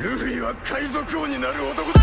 ルフィは海賊王になる男だ。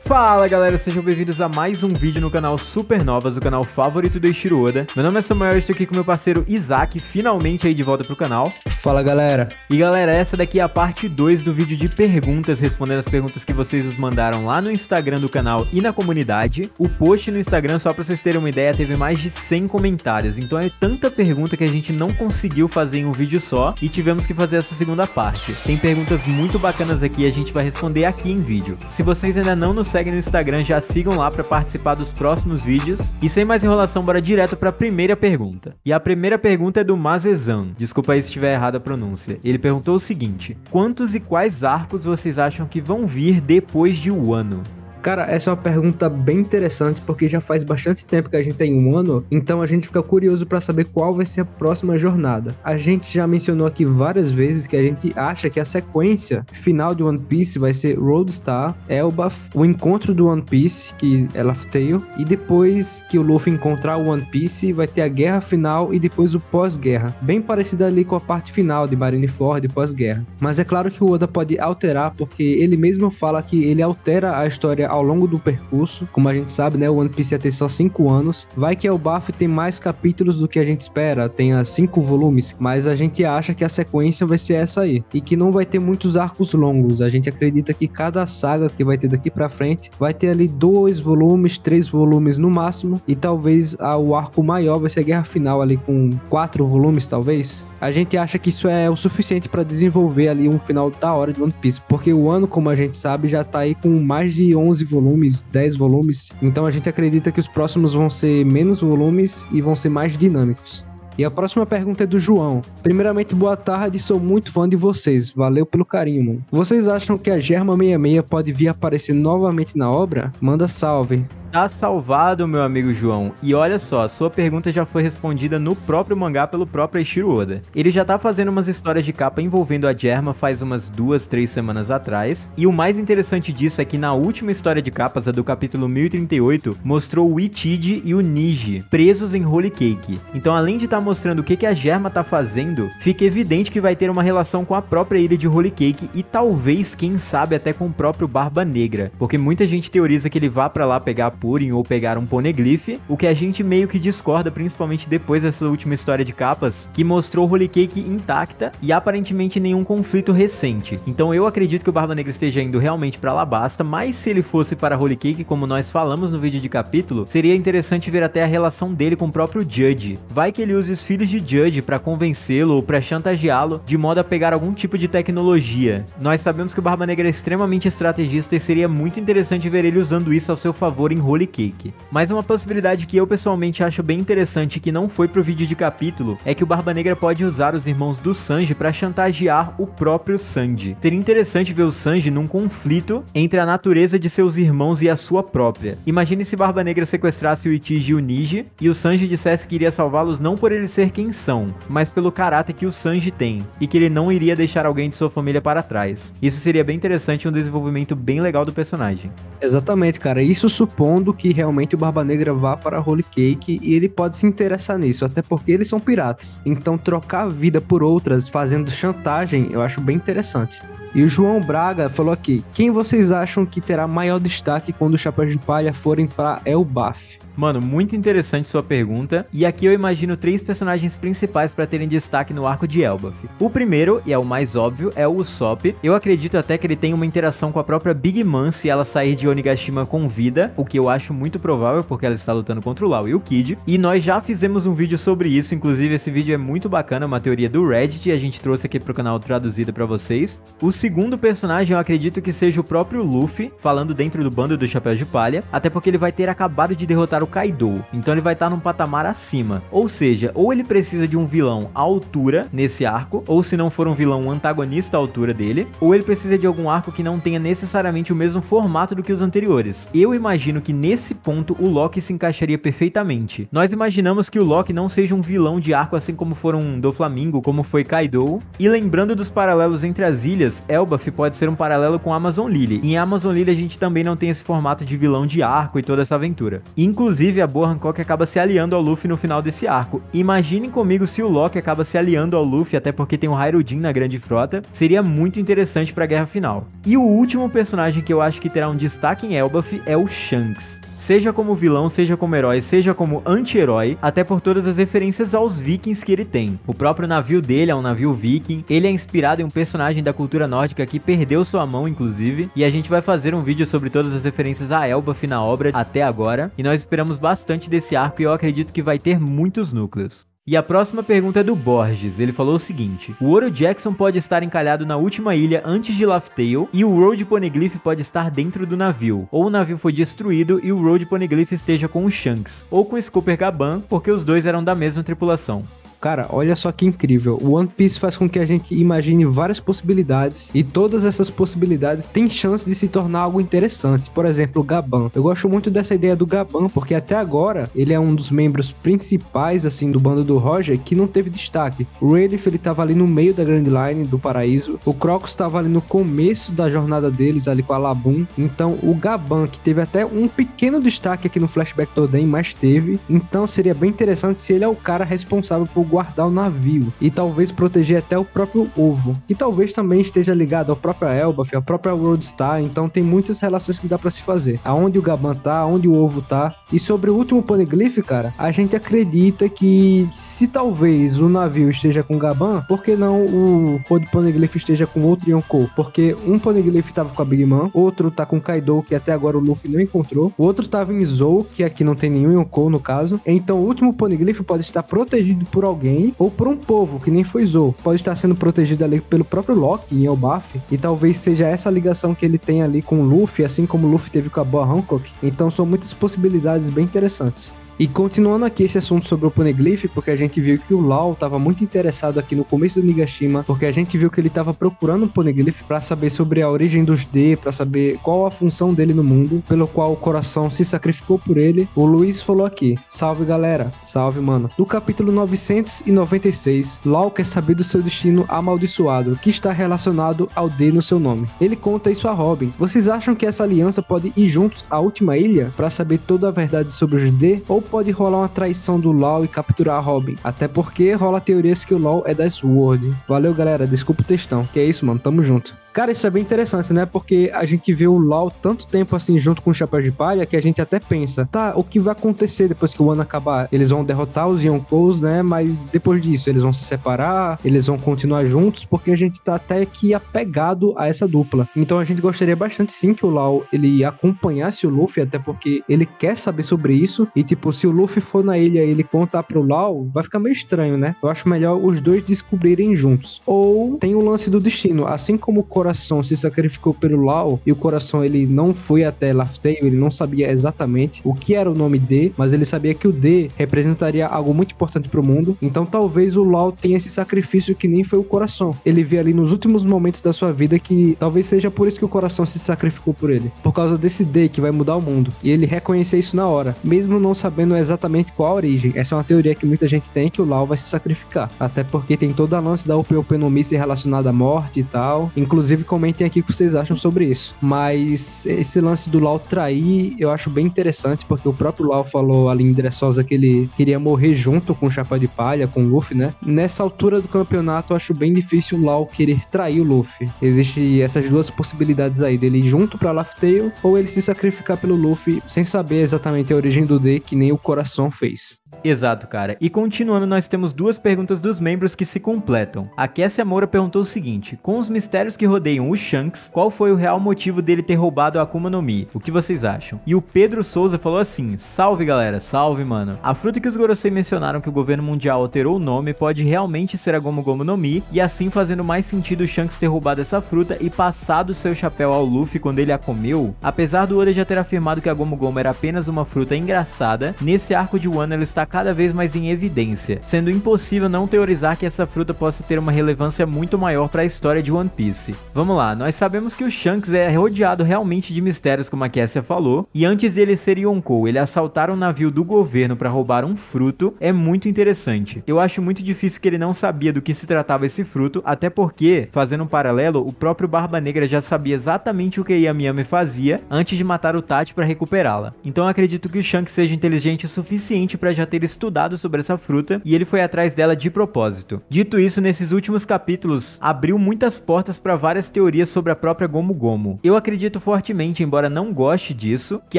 Fala galera, sejam bem-vindos a mais um vídeo no canal Supernovas, o canal favorito do Eiichiro Oda. Meu nome é Samuel e estou aqui com meu parceiro Isaac, finalmente aí de volta pro canal. Fala galera. E galera, essa daqui é a parte 2 do vídeo de perguntas, respondendo as perguntas que vocês nos mandaram lá no Instagram do canal e na comunidade. O post no Instagram, só pra vocês terem uma ideia, teve mais de 100 comentários, então é tanta pergunta que a gente não conseguiu fazer em um vídeo só e tivemos que fazer essa segunda parte. Tem perguntas muito bacanas aqui e a gente vai responder aqui em vídeo. Se vocês ainda não nos seguem no Instagram, já sigam lá para participar dos próximos vídeos. E sem mais enrolação, bora direto para a primeira pergunta. E a primeira pergunta é do Mazezan. Desculpa aí se estiver errada a pronúncia. Ele perguntou o seguinte: quantos e quais arcos vocês acham que vão vir depois de Wano? Cara, essa é uma pergunta bem interessante, porque já faz bastante tempo que a gente tem um ano, então a gente fica curioso para saber qual vai ser a próxima jornada. A gente já mencionou aqui várias vezes que a gente acha que a sequência final de One Piece vai ser Roadstar, Elbaf, o encontro do One Piece, que é Laugh Tale, e depois que o Luffy encontrar o One Piece, vai ter a guerra final e depois o pós-guerra. Bem parecida ali com a parte final de Marineford e pós-guerra. Mas é claro que o Oda pode alterar, porque ele mesmo fala que ele altera a história ao longo do percurso. Como a gente sabe, né, o One Piece ia ter só 5 anos. Vai que o Baf tem mais capítulos do que a gente espera, tenha 5 volumes, mas a gente acha que a sequência vai ser essa aí, e que não vai ter muitos arcos longos. A gente acredita que cada saga que vai ter daqui pra frente vai ter ali 2 volumes, 3 volumes no máximo, e talvez o arco maior vai ser a guerra final ali com 4 volumes talvez. A gente acha que isso é o suficiente para desenvolver ali um final da hora de One Piece, porque o ano, como a gente sabe, já tá aí com mais de 11 volumes, 10 volumes, então a gente acredita que os próximos vão ser menos volumes e vão ser mais dinâmicos. E a próxima pergunta é do João. Primeiramente, boa tarde, sou muito fã de vocês, valeu pelo carinho, mano. Vocês acham que a Germa 66 pode vir aparecer novamente na obra? Manda salve. Tá salvado, meu amigo João. E olha só, a sua pergunta já foi respondida no próprio mangá pelo próprio Eiichiro Oda. Ele já tá fazendo umas histórias de capa envolvendo a Germa faz umas 2, 3 semanas atrás. E o mais interessante disso é que na última história de capas, a do capítulo 1038, mostrou o Ichiji e o Niji presos em Holy Cake. Então, além de estar mostrando o que a Germa tá fazendo, fica evidente que vai ter uma relação com a própria ilha de Holy Cake e talvez, quem sabe, até com o próprio Barba Negra. Porque muita gente teoriza que ele vá pra lá pegar Purin ou pegar um Poneglyph, o que a gente meio que discorda, principalmente depois dessa última história de capas, que mostrou Holy Cake intacta e aparentemente nenhum conflito recente. Então eu acredito que o Barba Negra esteja indo realmente para Alabasta, mas se ele fosse para Holy Cake, como nós falamos no vídeo de capítulo, seria interessante ver até a relação dele com o próprio Judge. Vai que ele use os filhos de Judge para convencê-lo ou para chantageá-lo de modo a pegar algum tipo de tecnologia. Nós sabemos que o Barba Negra é extremamente estrategista e seria muito interessante ver ele usando isso ao seu favor em Holy Cake. Mas uma possibilidade que eu pessoalmente acho bem interessante e que não foi pro vídeo de capítulo é que o Barba Negra pode usar os irmãos do Sanji para chantagear o próprio Sanji. Seria interessante ver o Sanji num conflito entre a natureza de seus irmãos e a sua própria. Imagine se Barba Negra sequestrasse o Ichiji e o Niji e o Sanji dissesse que iria salvá-los não por eles ser quem são, mas pelo caráter que o Sanji tem e que ele não iria deixar alguém de sua família para trás. Isso seria bem interessante e um desenvolvimento bem legal do personagem. Exatamente, cara. Isso supondo que realmente o Barba Negra vá para Holy Cake, e ele pode se interessar nisso, até porque eles são piratas. Então trocar a vida por outras fazendo chantagem eu acho bem interessante. E o João Braga falou aqui: quem vocês acham que terá maior destaque quando os Chapéus de Palha forem para Elbaf? Mano, muito interessante sua pergunta, e aqui eu imagino 3 personagens principais para terem destaque no arco de Elbaf. O primeiro, e é o mais óbvio, é o Usopp. Eu acredito até que ele tem uma interação com a própria Big Mom se ela sair de Onigashima com vida, o que eu acho muito provável porque ela está lutando contra o Lau e o Kid, e nós já fizemos um vídeo sobre isso, inclusive esse vídeo é muito bacana, uma teoria do Reddit, e a gente trouxe aqui pro canal traduzida para vocês. O segundo personagem eu acredito que seja o próprio Luffy, falando dentro do bando do Chapéu de Palha, até porque ele vai ter acabado de derrotar o Kaido, então ele vai estar num patamar acima, ou seja, ou ele precisa de um vilão à altura nesse arco, ou se não for um vilão, um antagonista à altura dele, ou ele precisa de algum arco que não tenha necessariamente o mesmo formato do que os anteriores. Eu imagino que nesse ponto o Loki se encaixaria perfeitamente. Nós imaginamos que o Loki não seja um vilão de arco assim como foram Doflamingo, como foi Kaido, e lembrando dos paralelos entre as ilhas, Elbaf pode ser um paralelo com Amazon Lily. Em Amazon Lily a gente também não tem esse formato de vilão de arco e toda essa aventura. Inclusive a Boa Hancock acaba se aliando ao Luffy no final desse arco. Imaginem comigo se o Loki acaba se aliando ao Luffy, até porque tem o Hyrule na Grande Frota. Seria muito interessante pra guerra final. E o último personagem que eu acho que terá um destaque em Elbaf é o Shanks. Seja como vilão, seja como herói, seja como anti-herói, até por todas as referências aos vikings que ele tem. O próprio navio dele é um navio viking, ele é inspirado em um personagem da cultura nórdica que perdeu sua mão, inclusive, e a gente vai fazer um vídeo sobre todas as referências a Elbaf na obra até agora, e nós esperamos bastante desse arco e eu acredito que vai ter muitos núcleos. E a próxima pergunta é do Borges, ele falou o seguinte: o Oro Jackson pode estar encalhado na última ilha antes de Laugh Tale e o Road Poneglyph pode estar dentro do navio, ou o navio foi destruído e o Road Poneglyph esteja com o Shanks, ou com o Scooper Gaban, porque os dois eram da mesma tripulação. Cara, olha só que incrível. O One Piece faz com que a gente imagine várias possibilidades e todas essas possibilidades têm chance de se tornar algo interessante. Por exemplo, o Gaban. Eu gosto muito dessa ideia do Gaban, porque até agora ele é um dos membros principais assim do bando do Roger que não teve destaque. O Rayleigh, ele tava ali no meio da Grand Line do paraíso. O Crocus estava ali no começo da jornada deles ali com a Laboon. Então, o Gaban, que teve até um pequeno destaque aqui no Flashback do Oden, mas teve. Então, seria bem interessante se ele é o cara responsável por guardar o navio e talvez proteger até o próprio ovo, e talvez também esteja ligado ao próprio Elbaf, à própria Worldstar. Então tem muitas relações que dá pra se fazer, aonde o Gaban tá, aonde o ovo tá. E sobre o último Poneglyph, cara, a gente acredita que se talvez o navio esteja com o Gaban, por que não o Road Poneglyph esteja com outro Yonkou? Porque um Poneglyph tava com a Big Mom, outro tá com Kaido, que até agora o Luffy não encontrou, o outro tava em Zou, que aqui não tem nenhum Yonkou no caso. Então o último Poneglyph pode estar protegido por alguém ou por um povo, que nem foi Zou. Pode estar sendo protegido ali pelo próprio Loki em Elbaf, e talvez seja essa ligação que ele tem ali com o Luffy, assim como o Luffy teve com a Boa Hancock. Então são muitas possibilidades bem interessantes. E continuando aqui esse assunto sobre o Poneglyph, porque a gente viu que o Law estava muito interessado aqui no começo do Nigashima, porque a gente viu que ele estava procurando um Poneglyph para saber sobre a origem dos D, para saber qual a função dele no mundo, pelo qual o coração se sacrificou por ele. O Luiz falou aqui: salve galera, salve mano. No capítulo 996, Law quer saber do seu destino amaldiçoado, que está relacionado ao D no seu nome. Ele conta isso a Robin. Vocês acham que essa aliança pode ir juntos à última ilha para saber toda a verdade sobre os D, ou pode rolar uma traição do Law e capturar a Robin? Até porque rola teorias que o Law é da SWORD. Valeu galera, desculpa o textão. Que é isso mano, tamo junto. Cara, isso é bem interessante, né? Porque a gente vê o Law tanto tempo assim junto com o Chapéu de Palha que a gente até pensa, tá, o que vai acontecer depois que o ano acabar? Eles vão derrotar os Yonkous, né? Mas depois disso, eles vão se separar, eles vão continuar juntos, porque a gente tá até aqui apegado a essa dupla. Então a gente gostaria bastante sim que o Law, ele acompanhasse o Luffy, até porque ele quer saber sobre isso. E tipo, se o Luffy for na ilha e ele contar pro Law, vai ficar meio estranho, né? Eu acho melhor os dois descobrirem juntos. Ou tem o lance do destino, assim como o Coração se sacrificou pelo Law e o Coração ele não foi até Laugh Tale, ele não sabia exatamente o que era o nome D, mas ele sabia que o D representaria algo muito importante pro mundo. Então talvez o Law tenha esse sacrifício que nem foi o Coração. Ele vê ali nos últimos momentos da sua vida que talvez seja por isso que o Coração se sacrificou por ele, por causa desse D que vai mudar o mundo, e ele reconhecer isso na hora, mesmo não sabendo exatamente qual a origem. Essa é uma teoria que muita gente tem, que o Law vai se sacrificar, até porque tem toda a lance da Ope no Mi ser relacionada à morte e tal. Inclusive comentem aqui o que vocês acham sobre isso. Mas esse lance do Law trair eu acho bem interessante, porque o próprio Law falou ali em Dressrosa que ele queria morrer junto com o Chapéu de Palha, com o Luffy, né? Nessa altura do campeonato eu acho bem difícil o Law querer trair o Luffy. Existem essas duas possibilidades aí, dele ir junto pra Laugh Tale, ou ele se sacrificar pelo Luffy sem saber exatamente a origem do D, que nem o Coração fez. Exato, cara. E continuando, nós temos duas perguntas dos membros que se completam. A Cassia Moura perguntou o seguinte: com os mistérios que rodeiam o Shanks, qual foi o real motivo dele ter roubado a Akuma no Mi? O que vocês acham? E o Pedro Souza falou assim: salve galera, salve mano. A fruta que os Gorosei mencionaram que o governo mundial alterou o nome pode realmente ser a Gomu Gomu no Mi, e assim fazendo mais sentido o Shanks ter roubado essa fruta e passado seu chapéu ao Luffy quando ele a comeu. Apesar do Oda já ter afirmado que a Gomu Gomu era apenas uma fruta engraçada, nesse arco de Wano ela está cada vez mais em evidência, sendo impossível não teorizar que essa fruta possa ter uma relevância muito maior para a história de One Piece. Vamos lá, nós sabemos que o Shanks é rodeado realmente de mistérios, como a Cassia falou, e antes dele ser Yonkou, ele assaltar um navio do governo para roubar um fruto, é muito interessante. Eu acho muito difícil que ele não sabia do que se tratava esse fruto, até porque, fazendo um paralelo, o próprio Barba Negra já sabia exatamente o que Yami Yami fazia antes de matar o Tati para recuperá-la. Então eu acredito que o Shanks seja inteligente o suficiente para já ter estudado sobre essa fruta e ele foi atrás dela de propósito. Dito isso, nesses últimos capítulos, abriu muitas portas para várias teorias sobre a própria Gomu Gomu. Eu acredito fortemente, embora não goste disso, que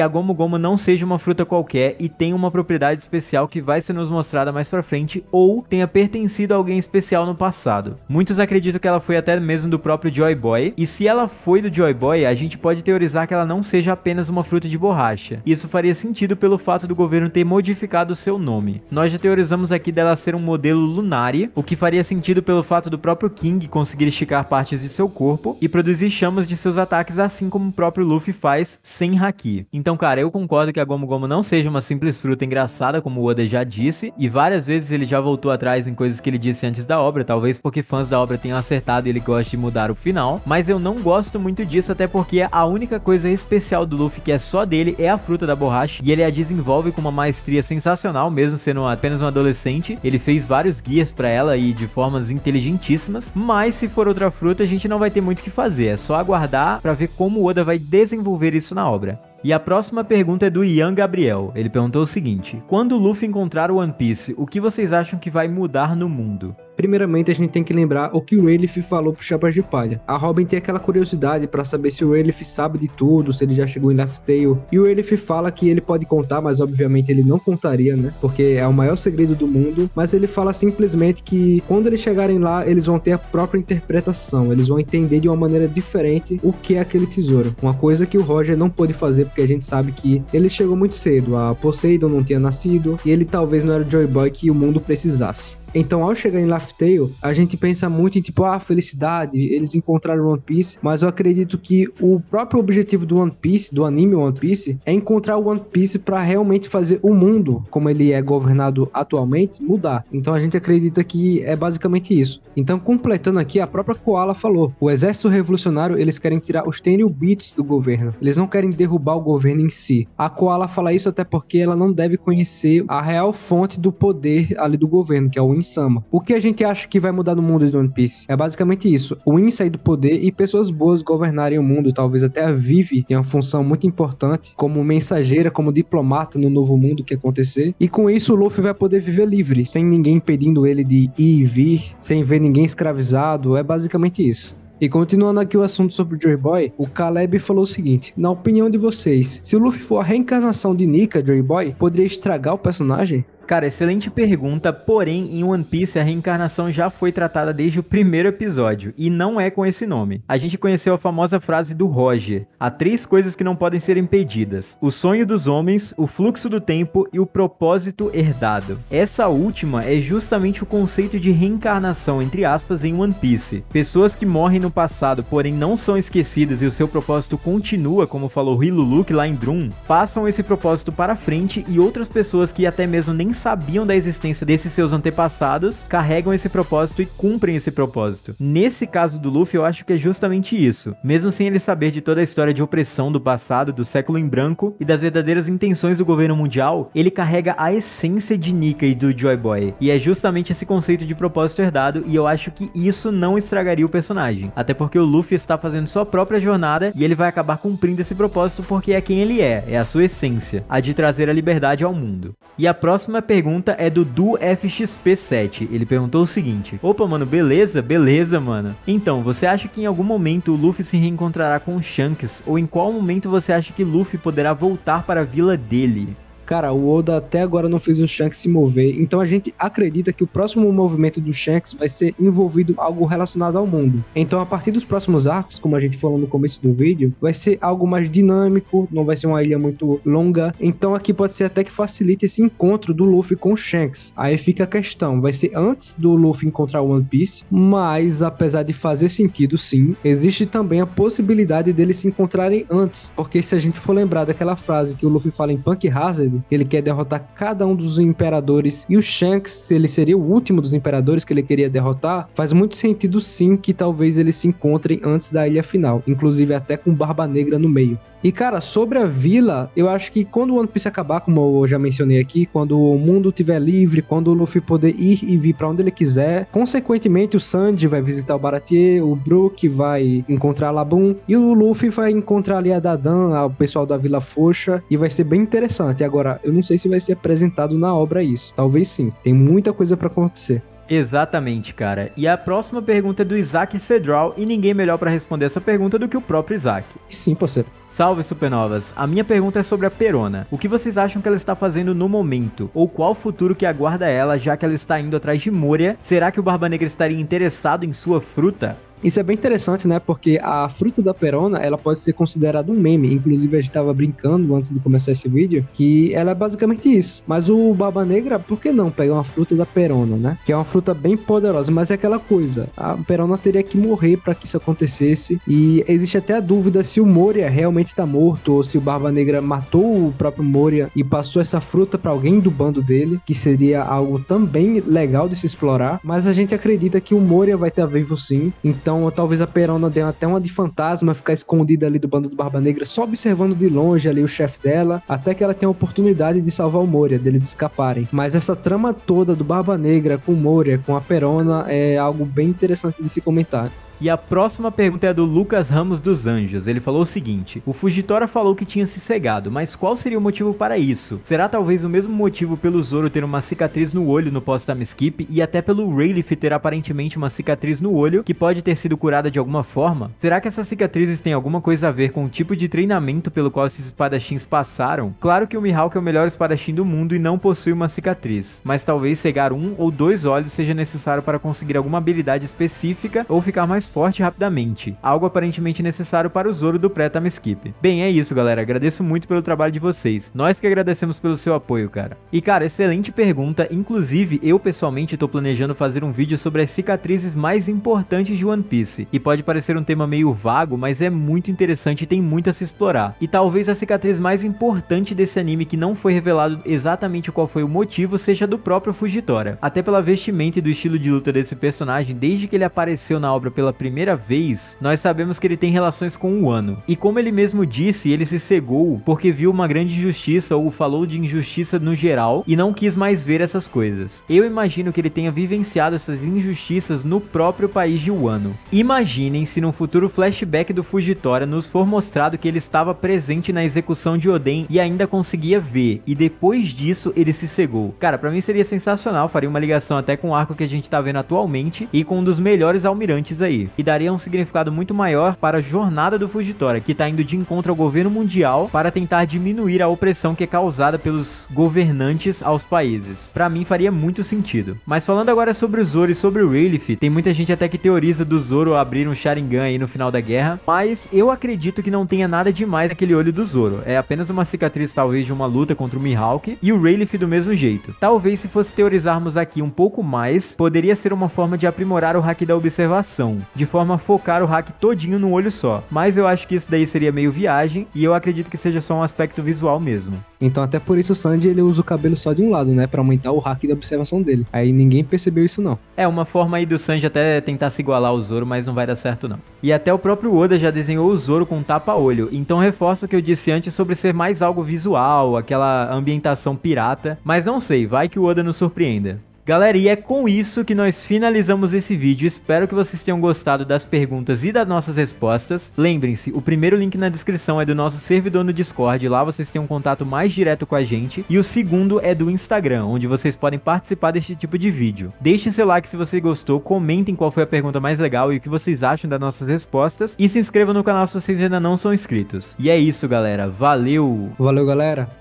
a Gomu Gomu não seja uma fruta qualquer e tenha uma propriedade especial que vai ser nos mostrada mais pra frente ou tenha pertencido a alguém especial no passado. Muitos acreditam que ela foi até mesmo do próprio Joy Boy, e se ela foi do Joy Boy, a gente pode teorizar que ela não seja apenas uma fruta de borracha. Isso faria sentido pelo fato do governo ter modificado o seu nome. Nós já teorizamos aqui dela ser um modelo Lunari, o que faria sentido pelo fato do próprio King conseguir esticar partes de seu corpo e produzir chamas de seus ataques, assim como o próprio Luffy faz sem haki. Então, cara, eu concordo que a Gomu Gomu não seja uma simples fruta engraçada, como o Oda já disse, e várias vezes ele já voltou atrás em coisas que ele disse antes da obra, talvez porque fãs da obra tenham acertado e ele gosta de mudar o final, mas eu não gosto muito disso, até porque a única coisa especial do Luffy que é só dele é a fruta da borracha, e ele a desenvolve com uma maestria sensacional, mesmo sendo apenas um adolescente. Ele fez vários guias pra ela e de formas inteligentíssimas, mas se for outra fruta a gente não vai ter muito o que fazer, é só aguardar pra ver como o Oda vai desenvolver isso na obra. E a próxima pergunta é do Ian Gabriel. Ele perguntou o seguinte: quando o Luffy encontrar o One Piece, o que vocês acham que vai mudar no mundo? Primeiramente, a gente tem que lembrar o que o Rayleigh falou pro Chapéu de Palha. A Robin tem aquela curiosidade pra saber se o Rayleigh sabe de tudo, se ele já chegou em Laugh Tale. E o Rayleigh fala que ele pode contar, mas obviamente ele não contaria, né? Porque é o maior segredo do mundo. Mas ele fala simplesmente que quando eles chegarem lá, eles vão ter a própria interpretação. Eles vão entender de uma maneira diferente o que é aquele tesouro. Uma coisa que o Roger não pôde fazer, porque a gente sabe que ele chegou muito cedo. A Poseidon não tinha nascido e ele talvez não era o Joy Boy que o mundo precisasse. Então, ao chegar em Laugh Tale, a gente pensa muito em tipo, felicidade, eles encontraram One Piece, mas eu acredito que o próprio objetivo do One Piece, do anime One Piece, é encontrar o One Piece para realmente fazer o mundo, como ele é governado atualmente, mudar. Então a gente acredita que é basicamente isso. Então, completando aqui, a própria Koala falou, o exército revolucionário, eles querem tirar os Tenryubitos do governo, eles não querem derrubar o governo em si. A Koala fala isso até porque ela não deve conhecer a real fonte do poder ali do governo, que é o Insama. O que a gente acha que vai mudar no mundo de One Piece? É basicamente isso. O In sair do poder e pessoas boas governarem o mundo. Talvez até a Vivi tenha uma função muito importante como mensageira, como diplomata no novo mundo que acontecer. E com isso o Luffy vai poder viver livre, sem ninguém impedindo ele de ir e vir, sem ver ninguém escravizado. É basicamente isso. E continuando aqui o assunto sobre o Joy Boy, o Caleb falou o seguinte: na opinião de vocês, se o Luffy for a reencarnação de Nika, Joy Boy, poderia estragar o personagem? Cara, excelente pergunta, porém em One Piece a reencarnação já foi tratada desde o primeiro episódio, e não é com esse nome. A gente conheceu a famosa frase do Roger: há 3 coisas que não podem ser impedidas: o sonho dos homens, o fluxo do tempo e o propósito herdado. Essa última é justamente o conceito de reencarnação, entre aspas, em One Piece. Pessoas que morrem no passado, porém não são esquecidas e o seu propósito continua, como falou Hiluluk lá em Drum, passam esse propósito para frente, e outras pessoas que até mesmo nem sabiam da existência desses seus antepassados, carregam esse propósito e cumprem esse propósito. Nesse caso do Luffy, eu acho que é justamente isso. Mesmo sem ele saber de toda a história de opressão do passado, do século em branco e das verdadeiras intenções do governo mundial, ele carrega a essência de Nika e do Joy Boy. E é justamente esse conceito de propósito herdado, e eu acho que isso não estragaria o personagem. Até porque o Luffy está fazendo sua própria jornada e ele vai acabar cumprindo esse propósito porque é quem ele é a sua essência, a de trazer a liberdade ao mundo. E a próxima pergunta é do FXP7. Ele perguntou o seguinte: opa, mano, beleza? Beleza, mano. Então, você acha que em algum momento o Luffy se reencontrará com o Shanks? Ou em qual momento você acha que Luffy poderá voltar para a vila dele? Cara, o Oda até agora não fez o Shanks se mover, então a gente acredita que o próximo movimento do Shanks vai ser envolvido algo relacionado ao mundo. Então, a partir dos próximos arcos, como a gente falou no começo do vídeo, vai ser algo mais dinâmico, não vai ser uma ilha muito longa. Então, aqui pode ser até que facilite esse encontro do Luffy com o Shanks. Aí fica a questão, vai ser antes do Luffy encontrar o One Piece, mas apesar de fazer sentido sim, existe também a possibilidade deles se encontrarem antes, porque se a gente for lembrar daquela frase que o Luffy fala em Punk Hazard, falando que ele quer derrotar cada um dos imperadores, e o Shanks, ele seria o último dos imperadores que ele queria derrotar, faz muito sentido sim que talvez eles se encontrem antes da ilha final, inclusive até com Barba Negra no meio. E cara, sobre a vila, eu acho que quando o One Piece acabar, como eu já mencionei aqui, quando o mundo estiver livre, quando o Luffy poder ir e vir pra onde ele quiser, consequentemente o Sanji vai visitar o Baratie, o Brook vai encontrar a Labum, e o Luffy vai encontrar ali a Dadan, o pessoal da Vila Foxa, e vai ser bem interessante. Agora, eu não sei se vai ser apresentado na obra isso, talvez sim, tem muita coisa pra acontecer. Exatamente, cara. E a próxima pergunta é do Isaac Cedral, e ninguém melhor pra responder essa pergunta do que o próprio Isaac. Sim, parceiro. Salve, Supernovas! A minha pergunta é sobre a Perona. O que vocês acham que ela está fazendo no momento? Ou qual futuro que aguarda ela, já que ela está indo atrás de Moria? Será que o Barba Negra estaria interessado em sua fruta? Isso é bem interessante, né? Porque a fruta da Perona, ela pode ser considerada um meme. Inclusive, a gente tava brincando antes de começar esse vídeo, que ela é basicamente isso. Mas o Barba Negra, por que não pegar uma fruta da Perona, né? Que é uma fruta bem poderosa, mas é aquela coisa. A Perona teria que morrer para que isso acontecesse. E existe até a dúvida se o Moria realmente tá morto, ou se o Barba Negra matou o próprio Moria e passou essa fruta para alguém do bando dele, que seria algo também legal de se explorar. Mas a gente acredita que o Moria vai estar vivo sim. Então, talvez a Perona dê até uma de fantasma, ficar escondida ali do bando do Barba Negra, só observando de longe ali o chefe dela, até que ela tenha a oportunidade de salvar o Moria, deles escaparem. Mas essa trama toda do Barba Negra com o Moria, com a Perona, é algo bem interessante de se comentar. E a próxima pergunta é do Lucas Ramos dos Anjos. Ele falou o seguinte: o Fujitora falou que tinha se cegado, mas qual seria o motivo para isso? Será talvez o mesmo motivo pelo Zoro ter uma cicatriz no olho no pós-time skip, e até pelo Rayleigh ter aparentemente uma cicatriz no olho que pode ter sido curada de alguma forma? Será que essas cicatrizes têm alguma coisa a ver com o tipo de treinamento pelo qual esses espadachins passaram? Claro que o Mihawk é o melhor espadachim do mundo e não possui uma cicatriz, mas talvez cegar um ou dois olhos seja necessário para conseguir alguma habilidade específica ou ficar mais forte rapidamente, algo aparentemente necessário para o Zoro do pré-time skip. Bem, é isso, galera, agradeço muito pelo trabalho de vocês, nós que agradecemos pelo seu apoio, cara. E cara, excelente pergunta, inclusive eu pessoalmente tô planejando fazer um vídeo sobre as cicatrizes mais importantes de One Piece, e pode parecer um tema meio vago, mas é muito interessante e tem muito a se explorar. E talvez a cicatriz mais importante desse anime, que não foi revelado exatamente qual foi o motivo, seja do próprio Fujitora, até pela vestimenta e do estilo de luta desse personagem. Desde que ele apareceu na obra pela primeira vez, nós sabemos que ele tem relações com o Wano. E como ele mesmo disse, ele se cegou porque viu uma grande injustiça, ou falou de injustiça no geral, e não quis mais ver essas coisas. Eu imagino que ele tenha vivenciado essas injustiças no próprio país de Wano. Imaginem se num futuro flashback do Fujitora nos for mostrado que ele estava presente na execução de Oden e ainda conseguia ver, e depois disso ele se cegou. Cara, pra mim seria sensacional, faria uma ligação até com o arco que a gente tá vendo atualmente e com um dos melhores almirantes aí. E daria um significado muito maior para a jornada do Fujitora, que está indo de encontro ao governo mundial para tentar diminuir a opressão que é causada pelos governantes aos países. Para mim faria muito sentido. Mas falando agora sobre o Zoro e sobre o Rayleigh, tem muita gente até que teoriza do Zoro abrir um Sharingan aí no final da guerra, mas eu acredito que não tenha nada demais naquele olho do Zoro. É apenas uma cicatriz talvez de uma luta contra o Mihawk, e o Rayleigh do mesmo jeito. Talvez se fosse teorizarmos aqui um pouco mais, poderia ser uma forma de aprimorar o haki da observação, de forma a focar o hack todinho no olho só. Mas eu acho que isso daí seria meio viagem, e eu acredito que seja só um aspecto visual mesmo. Então até por isso o Sanji ele usa o cabelo só de um lado, né? Pra aumentar o hack da observação dele. Aí ninguém percebeu isso não. É uma forma aí do Sanji até tentar se igualar ao Zoro, mas não vai dar certo não. E até o próprio Oda já desenhou o Zoro com tapa-olho, então reforço o que eu disse antes sobre ser mais algo visual, aquela ambientação pirata, mas não sei, vai que o Oda nos surpreenda. Galera, e é com isso que nós finalizamos esse vídeo. Espero que vocês tenham gostado das perguntas e das nossas respostas. Lembrem-se, o primeiro link na descrição é do nosso servidor no Discord, lá vocês têm um contato mais direto com a gente. E o segundo é do Instagram, onde vocês podem participar deste tipo de vídeo. Deixem seu like se você gostou, comentem qual foi a pergunta mais legal e o que vocês acham das nossas respostas. E se inscrevam no canal se vocês ainda não são inscritos. E é isso, galera. Valeu! Valeu, galera!